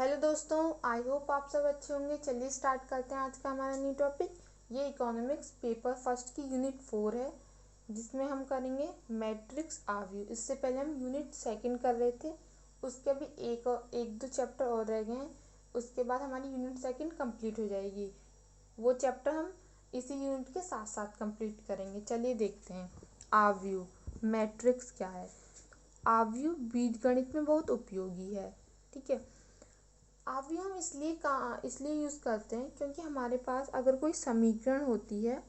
Hello दोस्तों, I hope आप सब अच्छे होंगे। चलिए स्टार्ट करते हैं आज का हमारा न्यू टॉपिक। ये इकोनॉमिक्स पेपर फर्स्ट की यूनिट 4 है, जिसमें हम करेंगे मैट्रिक्स आव्यूह। इससे पहले हम यूनिट सेकंड कर रहे थे, उसके भी एक दो चैप्टर और रह गए हैं। उसके बाद हमारी यूनिट सेकंड कंप्लीट हो जाएगी। वो चैप्टर हम इसी यूनिट के साथ साथ कंप्लीट करेंगे। चलिए देखते हैं आव्यूह मैट्रिक्स क्या है। आव्यूह बीजगणित में बहुत उपयोगी है। ठीक है, आव्यूह हम इसलिए यूज़ करते हैं क्योंकि हमारे पास अगर कोई समीकरण होती है,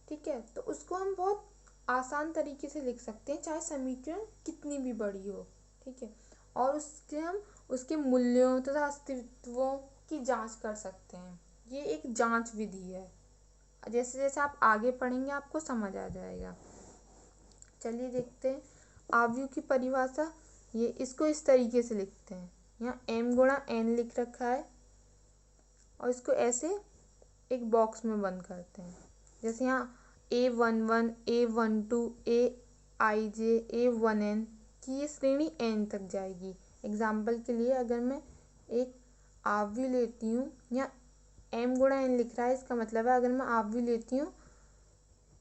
ठीक है, तो उसको हम बहुत आसान तरीके से लिख सकते हैं, चाहे समीकरण कितनी भी बड़ी हो। ठीक है, और हम उसके मूल्यों तथा अस्तित्वों की जांच कर सकते हैं। ये एक जांच विधि है। जैसे जैसे आप आगे पढ़ेंगे आपको समझ आ जाएगा। चलिए देखते हैं आव्यूह की परिभाषा। ये इसको इस तरीके से लिखते हैं, यहाँ m गुणा n लिख रखा है और इसको ऐसे एक बॉक्स में बंद करते हैं। जैसे यहाँ A11, A12, Aij, A1n की ये श्रेणी n तक जाएगी। एग्जाम्पल के लिए अगर मैं एक आव्यूह लेती हूँ, यहाँ m गुणा n लिख रहा है, इसका मतलब है अगर मैं आव्यूह लेती हूँ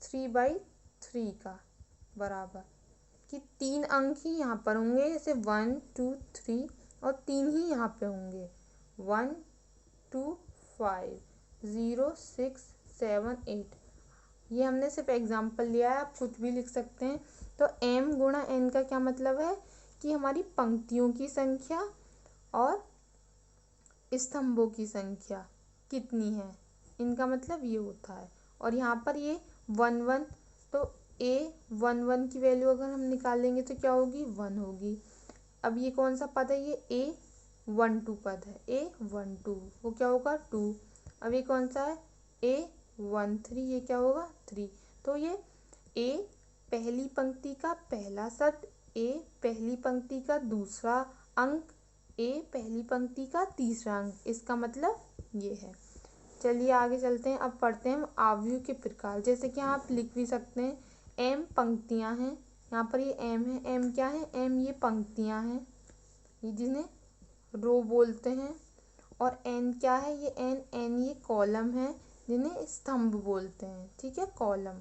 3/3 का बराबर कि 3 अंक ही यहाँ पर होंगे, जैसे 1 2 3 और 3 ही यहाँ पे होंगे 1 2 5 0 6 7 8। ये हमने सिर्फ एग्जाम्पल लिया है, आप कुछ भी लिख सकते हैं। तो m गुणा n का क्या मतलब है कि हमारी पंक्तियों की संख्या और स्तंभों की संख्या कितनी है, इनका मतलब ये होता है। और यहाँ पर ये 1 1, तो A11 की वैल्यू अगर हम निकालेंगे तो क्या होगी, 1 होगी। अब ये कौन सा पद है, ये A12 पद है, A12 वो क्या होगा 2। अब ये कौन सा है, A13, ये क्या होगा 3। तो ये A पहली पंक्ति का पहला शब्द, A पहली पंक्ति का दूसरा अंक, A पहली पंक्ति का तीसरा अंक, इसका मतलब ये है। चलिए आगे चलते हैं। अब पढ़ते हैं आव्यूह के प्रकार। जैसे कि आप लिख भी सकते हैं m पंक्तियां हैं, यहाँ पर ये m है, m क्या है, m ये पंक्तियां हैं, ये जिन्हें रो बोलते हैं। और n क्या है, ये n ये कॉलम है, जिन्हें स्तंभ बोलते हैं। ठीक है, कॉलम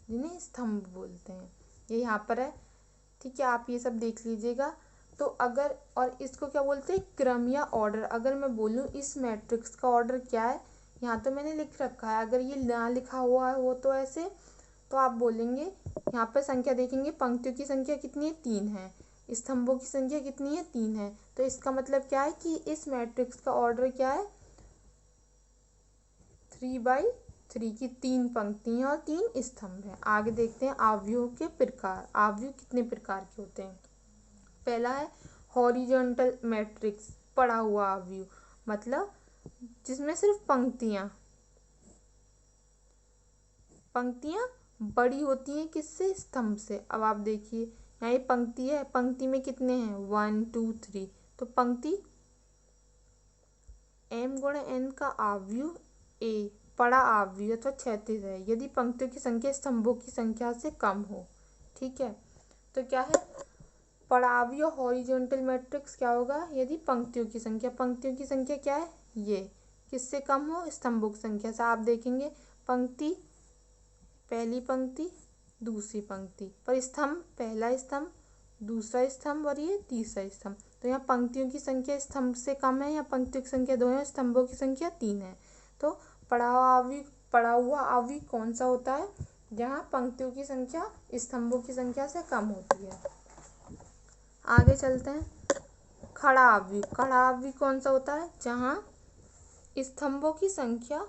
जिन्हें स्तंभ बोलते हैं, ये यहाँ पर है। ठीक है, आप ये सब देख लीजिएगा। तो अगर, और इसको क्या बोलते हैं, क्रम या ऑर्डर। अगर मैं बोलूँ इस मैट्रिक्स का ऑर्डर क्या है, यहाँ तो मैंने लिख रखा है, अगर ये ना लिखा हुआ हो तो ऐसे, तो आप बोलेंगे यहाँ पर संख्या देखेंगे, पंक्तियों की संख्या कितनी है, 3 है, स्तंभों की संख्या कितनी है, 3 है। तो इसका मतलब क्या है कि इस मैट्रिक्स का ऑर्डर क्या है, 3/3 की 3 पंक्तियां और 3 स्तंभ हैं। आगे देखते हैं आव्यूह के प्रकार। आव्यूह कितने प्रकार के होते हैं। पहला है हॉरिजॉन्टल मैट्रिक्स, पड़ा हुआ आव्यूह, मतलब जिसमें सिर्फ पंक्तियां बड़ी होती हैं, किससे, स्तंभ से। अब आप देखिए यहाँ ये पंक्ति है, पंक्ति में कितने हैं, 1 2 3, तो पंक्ति m गुणा n का आव्यूह a पड़ा आव्यूह अथवा क्षैतिज है यदि पंक्तियों की संख्या स्तंभों की संख्या से कम हो। ठीक है, तो क्या है, पड़ा आव्यूह हॉरिजॉन्टल मैट्रिक्स क्या होगा, यदि पंक्तियों की संख्या क्या है, ये किससे कम हो, स्तंभों की संख्या से। आप देखेंगे पंक्ति, पहली पंक्ति, दूसरी पंक्ति, पर स्तंभ, पहला स्तंभ, दूसरा स्तंभ और ये तीसरा स्तंभ। तो यहाँ पंक्तियों की संख्या स्तंभ से कम है, यहाँ पंक्तियों की संख्या 2 है, स्तंभों की संख्या 3 है। तो पड़ा हुआ आव्यूह कौन सा होता है, जहाँ पंक्तियों की संख्या स्तंभों की संख्या से कम होती है। आगे चलते हैं। खड़ा आव्यूह कौन सा होता है, जहाँ स्तंभों की संख्या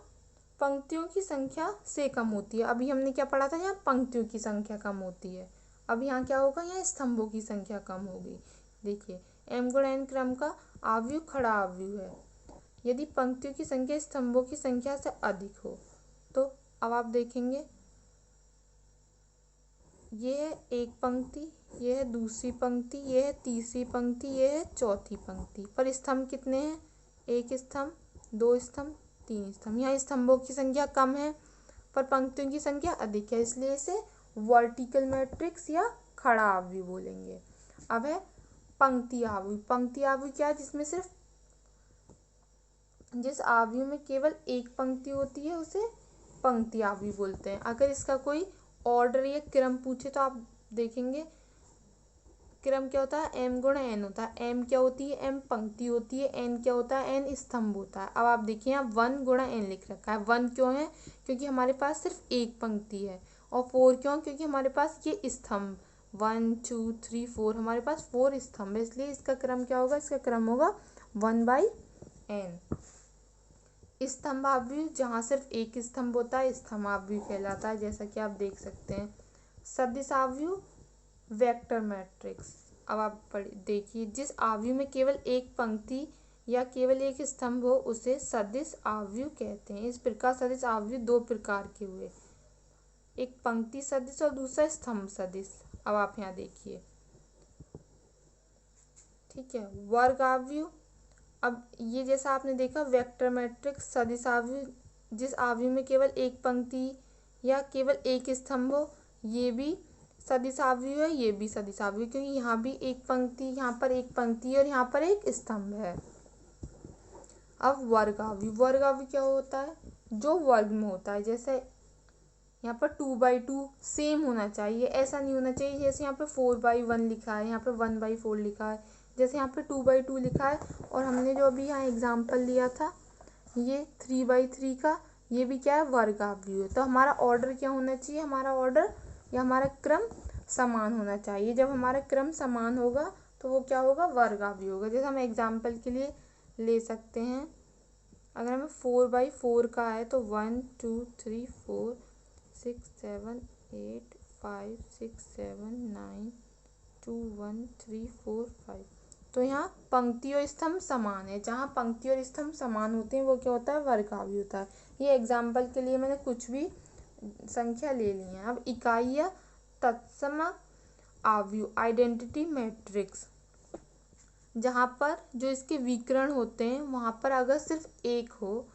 पंक्तियों की संख्या से कम होती है। अभी हमने क्या पढ़ा था, यहाँ पंक्तियों की संख्या कम होती है, अब यहाँ क्या होगा, यहाँ स्तंभों की संख्या कम होगी। देखिए m गुणा n क्रम का आव्यूह खड़ा आव्यूह है यदि पंक्तियों की संख्या स्तंभों की संख्या से अधिक हो। तो अब आप देखेंगे ये है एक पंक्ति, ये है दूसरी पंक्ति, ये है तीसरी पंक्ति, ये है चौथी पंक्ति, पर स्तंभ कितने हैं, एक स्तंभ, 2 स्तंभ, 3 स्तंभ। यहाँ स्तंभों की संख्या कम है पर पंक्तियों की संख्या अधिक है, इसलिए इसे वर्टिकल मैट्रिक्स या खड़ा आव्यूह बोलेंगे। अब है पंक्ति आव्यूह क्या है, जिसमें सिर्फ जिस आवयव में केवल एक पंक्ति होती है उसे पंक्ति आवयव बोलते हैं। अगर इसका कोई ऑर्डर या क्रम पूछे तो आप देखेंगे क्रम क्या होता है, m गुणा n होता है। m क्या होती है, m पंक्ति होती है। n क्या होता है, n स्तंभ होता है। अब आप देखिए यहाँ 1 गुणा n लिख रखा है। 1 क्यों है, क्योंकि हमारे पास सिर्फ एक पंक्ति है। और 4 क्यों, क्योंकि हमारे पास ये स्तंभ 1 2 3 4 हमारे पास 4 स्तंभ है, इसलिए इसका क्रम क्या होगा, इसका क्रम होगा 1/n। स्तंभ आवयव जहाँ सिर्फ एक स्तंभ होता है स्तंभ आवयव कहलाता है, जैसा कि आप देख सकते हैं। सदिश आवयव वेक्टर मैट्रिक्स। अब आप देखिए जिस आवयव में केवल एक पंक्ति या केवल एक स्तंभ हो उसे सदिश आवयव कहते हैं। इस प्रकार सदिश आवयव दो प्रकार के हुए, एक पंक्ति सदिश और दूसरा स्तंभ सदिश। अब आप यहाँ देखिए, ठीक है। वर्ग आवयव, अब ये जैसा आपने देखा वेक्टर मैट्रिक्स सदिश आवयव, जिस आवयव में केवल एक पंक्ति या केवल एक स्तंभ हो, ये भी सदिश आवयव है, ये भी सदिश आवयव, क्योंकि यहाँ भी एक पंक्ति, यहाँ पर एक पंक्ति और यहाँ पर एक स्तंभ है। अब वर्ग आवयव, वर्ग आवयव क्या होता है, जो वर्ग में होता है। जैसे यहाँ पर 2/2 सेम होना चाहिए, ऐसा नहीं होना चाहिए जैसे यहाँ पे 4/1 लिखा है, यहाँ पे 1/4 लिखा है। जैसे यहाँ पे 2/2 लिखा है और हमने जो अभी यहाँ एग्जाम्पल लिया था ये 3/3 का, ये भी क्या है, वर्ग आवयव है। तो हमारा ऑर्डर क्या होना चाहिए, हमारा ऑर्डर या हमारा क्रम समान होना चाहिए। जब हमारा क्रम समान होगा तो वो क्या होगा, वर्ग आवयव होगा। जैसे हम एग्जाम्पल के लिए ले सकते हैं, अगर हमें 4/4 का है तो 1 2 3 4 6 7 8 5 6 7 9 2 1 3 4 5। तो यहाँ पंक्ति और स्तंभ समान है, जहाँ पंक्ति और स्तंभ समान होते हैं वो क्या होता है, वर्ग आवयव होता है। ये एग्जाम्पल के लिए मैंने कुछ भी संख्या ले ली है। अब इकाई या तत्सम आवयव आइडेंटिटी मैट्रिक्स, जहाँ पर जो इसके विकर्ण होते हैं वहाँ पर अगर सिर्फ एक हो,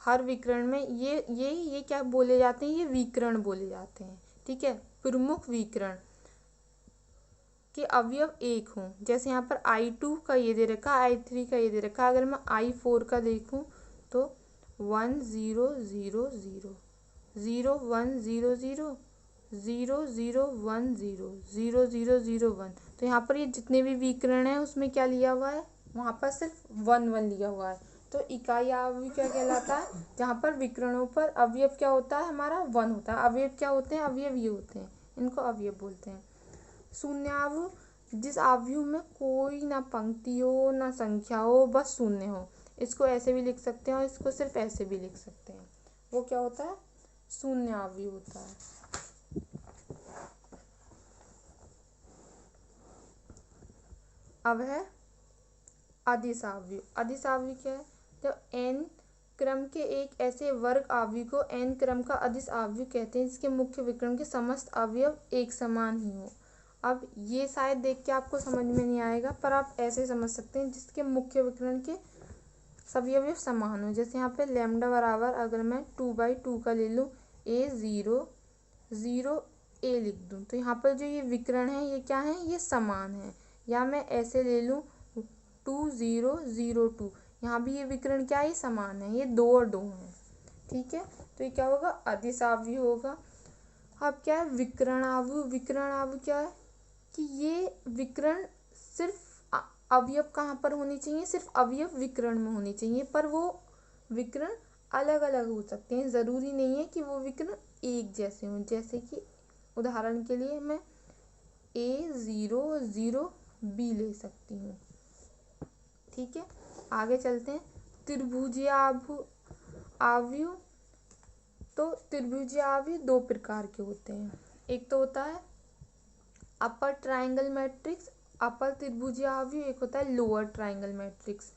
हर विकर्ण में ये क्या बोले जाते हैं, ये विकर्ण बोले जाते हैं, ठीक है। प्रमुख विकर्ण के अवयव एक हों, जैसे यहाँ पर I2 का ये दे रखा, I3 का ये दे रखा। अगर मैं I4 का देखूँ तो 1 0 0 0 0 1 0 0 0 0 1 0 0 0 0 1। तो यहाँ पर ये जितने भी विकर्ण हैं उसमें क्या लिया हुआ है, वहाँ पर सिर्फ 1 1 लिया हुआ है। तो इकाई आवयव क्या कहलाता है, जहाँ पर विकर्णों पर अवयव क्या होता है, हमारा 1 होता है। अवयव क्या होते हैं, अवयव ये होते हैं, इनको अवयव बोलते हैं। शून्यावयव, जिस आवयव में कोई ना पंक्ति हो ना संख्या हो, बस शून्य हो। इसको ऐसे भी लिख सकते हैं और इसको सिर्फ ऐसे भी लिख सकते हैं। वो क्या होता है, शून्यावयव होता है। अब है अदिश आवयव। अदिश आवयव क्या है, जब n क्रम के एक ऐसे वर्ग आवयव को n क्रम का अदिश आवयव कहते हैं जिसके मुख्य विकर्ण के समस्त अवयव एक समान ही हो। अब ये शायद देख के आपको समझ में नहीं आएगा, पर आप ऐसे समझ सकते हैं जिसके मुख्य विकर्ण के सभी अवयव समान हो। जैसे यहाँ पे लैम्डा बराबर अगर मैं 2/2 का ले लूँ, a 0 0 a लिख दूँ, तो यहाँ पर जो ये विकर्ण है ये क्या है, ये समान है। या मैं ऐसे ले लूँ 2 0 0 2, यहाँ भी ये विकर्ण क्या है, ये समान है, ये 2 और 2 हैं, ठीक है। तो ये क्या होगा, अदिश आवयव होगा। अब क्या है, विकर्ण आवयव। विकर्ण आवयव क्या है कि ये विकर्ण सिर्फ अवयव कहाँ पर होनी चाहिए, सिर्फ अवयव विकर्ण में होनी चाहिए, पर वो विकर्ण अलग अलग हो सकते हैं, ज़रूरी नहीं है कि वो विकर्ण एक जैसे हों। जैसे कि उदाहरण के लिए मैं a 0 0 b ले सकती हूँ, ठीक है। आगे चलते हैं, त्रिभुजीय आवयव। तो त्रिभुजीय आवयव दो प्रकार के होते हैं, एक तो होता है अपर ट्राइंगल मैट्रिक्स, अपर त्रिभुजीय आवयव, एक होता है लोअर ट्राइंगल मैट्रिक्स,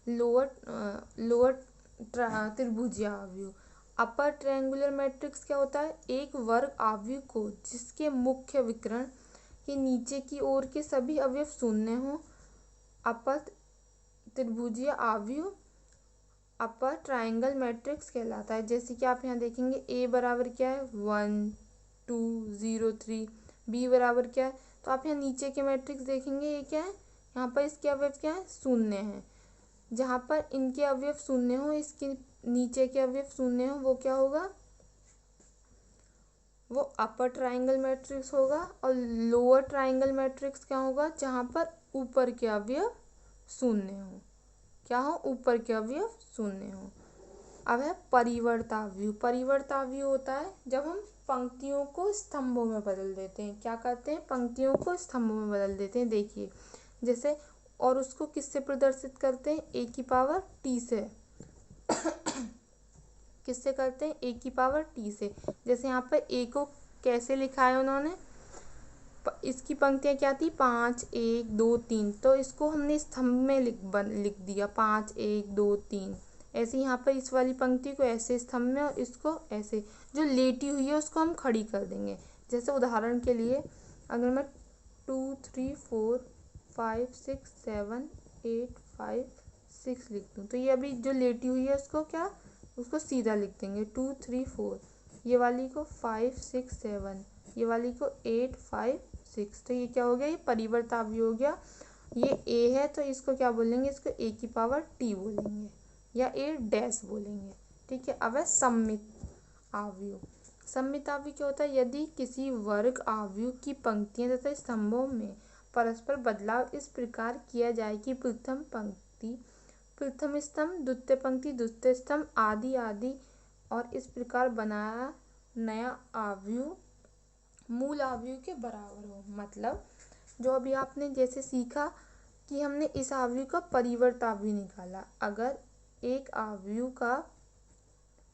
लोअर त्रिभुजीय आवयव। अपर ट्रायंगुलर मैट्रिक्स क्या होता है, एक वर्ग आवयव को जिसके मुख्य विकर्ण के नीचे की ओर के सभी अवयव शून्य हों, अपर त्रिभुजीय आवयव अपर ट्राइंगल मैट्रिक्स कहलाता है। जैसे कि आप यहाँ देखेंगे a बराबर क्या है 1 2 0 3, b बराबर क्या है, तो आप यहाँ नीचे के मैट्रिक्स देखेंगे ये क्या है, यहाँ पर इसके अवयव क्या है, शून्य है। जहाँ पर इनके अवयव शून्य हो, इसके नीचे के अवयव शून्य हो, वो क्या होगा, वो अपर ट्राइंगल मैट्रिक्स होगा। और लोअर ट्राइंगल मैट्रिक्स क्या होगा, जहाँ पर ऊपर के अवयव शून्य हो। क्या हो, ऊपर के अवयव शून्य हो। अब है परिवर्ताव्यूह। परिवर्ताव्यूह होता है जब हम पंक्तियों को स्तंभों में बदल देते हैं। क्या करते हैं, पंक्तियों को स्तंभों में बदल देते हैं। देखिए जैसे, और उसको किससे प्रदर्शित करते हैं, ए की पावर टी से। किससे करते हैं, ए की पावर टी से। जैसे यहाँ पर ए को कैसे लिखा है उन्होंने, इसकी पंक्तियाँ क्या थी, 5 1 2 3, तो इसको हमने स्तंभ में लिख दिया 5 1 2 3। ऐसे यहाँ पर इस वाली पंक्ति को ऐसे स्तंभ में, और इसको ऐसे, जो लेटी हुई है उसको हम खड़ी कर देंगे। जैसे उदाहरण के लिए अगर मैं 2 3 4 5 6 7 8 5 6 लिख दूँ, तो ये अभी जो लेटी हुई है उसको क्या, उसको सीधा लिख देंगे 2 3 4, ये वाली को 5 6 7, ये वाली को 8 5 6। तो ये क्या हो गया, ये परिवर्ताव्यूह हो गया। ये ए है तो इसको क्या बोलेंगे, इसको ए की पावर टी बोलेंगे या ए डैश बोलेंगे। ठीक है। अब है सममित आव्यूह। सममित आव्यूह क्या होता है, यदि किसी वर्ग आव्यूह की पंक्तियां तथा स्तंभों में परस्पर बदलाव इस प्रकार किया जाए कि प्रथम पंक्ति प्रथम स्तंभ, द्वितीय पंक्ति द्वितीय स्तंभ, आदि आदि, और इस प्रकार बनाया नया आव्यूह मूल आव्यूह के बराबर हो। मतलब जो अभी आपने जैसे सीखा कि हमने इस आव्यूह का परिवर्त आव्यूह निकाला, अगर एक आव्यूह का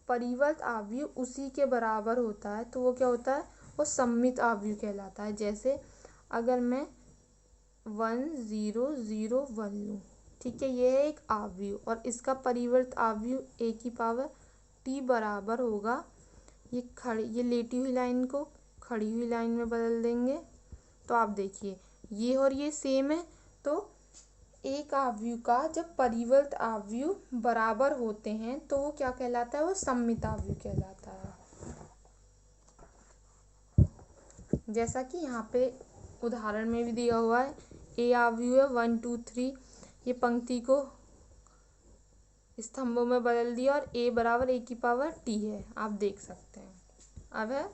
परिवर्त आव्यूह उसी के बराबर होता है तो वो क्या होता है, वो सममित आव्यूह कहलाता है। जैसे अगर मैं 1 0 0 1 लूँ, ठीक है, ये है एक आव्यूह, और इसका परिवर्त आव्यूह ए की पावर टी बराबर होगा, ये लेटी हुई लाइन को खड़ी हुई लाइन में बदल देंगे। तो आप देखिए ये और ये सेम है, तो एक आव्यूह का जब परिवर्त आव्यूह बराबर होते हैं तो वो क्या कहलाता है, वो सममित आव्यूह कहलाता है। जैसा कि यहाँ पे उदाहरण में भी दिया हुआ है, ए आव्यूह है 1 2 3, ये पंक्ति को स्तंभों में बदल दिया, और ए बराबर ए की पावर टी है, आप देख सकते हैं। अब है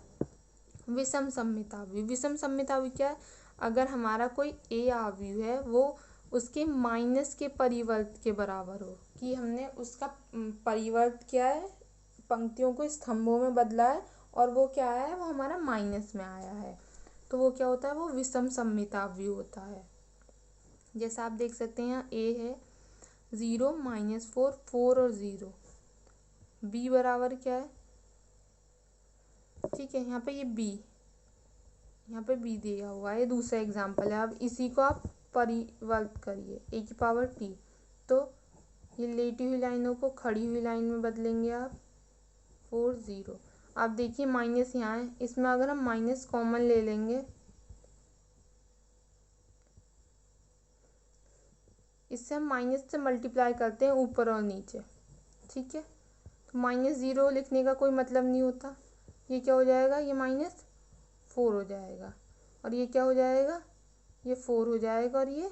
विषम सममित आव्यूह। विषम सममित आव्यूह क्या है, अगर हमारा कोई ए आव्यूह है वो उसके माइनस के परिवर्त के बराबर हो, कि हमने उसका परिवर्त किया है, पंक्तियों को स्तंभों में बदला है, और वो क्या है, वो हमारा माइनस में आया है, तो वो क्या होता है, वो विषम सममित आव्यूह होता है। जैसा आप देख सकते हैं यहाँ ए है 0 -4 4 और 0, बी बराबर क्या है, ठीक है, यहाँ पे ये बी, यहाँ पे बी दिया हुआ है, ये दूसरा एग्जाम्पल है। अब इसी को आप परिवर्त करिए ए की पावर टी, तो ये लेटी हुई लाइनों को खड़ी हुई लाइन में बदलेंगे आप 4 0। आप देखिए माइनस यहाँ है, इसमें अगर हम माइनस कॉमन ले लेंगे, इससे हम माइनस से मल्टीप्लाई करते हैं ऊपर और नीचे, ठीक है, तो -0 लिखने का कोई मतलब नहीं होता। ये क्या हो जाएगा, ये -4 हो जाएगा, और ये क्या हो जाएगा, ये 4 हो जाएगा, और ये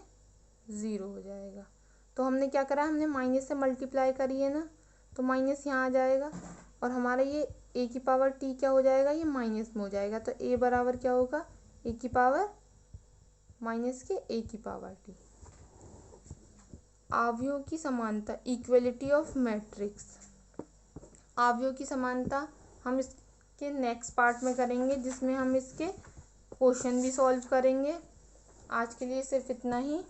0 हो जाएगा। तो हमने क्या करा, हमने माइनस से मल्टीप्लाई करी है ना, तो माइनस यहाँ आ जाएगा, और हमारा ये ए की पावर टी क्या हो जाएगा, ये माइनस में हो जाएगा। तो ए बराबर क्या होगा, ए की पावर माइनस के ए की पावर टी। आव्यूहों की समानता, इक्वलिटी ऑफ मैट्रिक्स। आव्यूहों की समानता हम इसके नेक्स्ट पार्ट में करेंगे, जिसमें हम इसके क्वेश्चन भी सॉल्व करेंगे। आज के लिए सिर्फ इतना ही।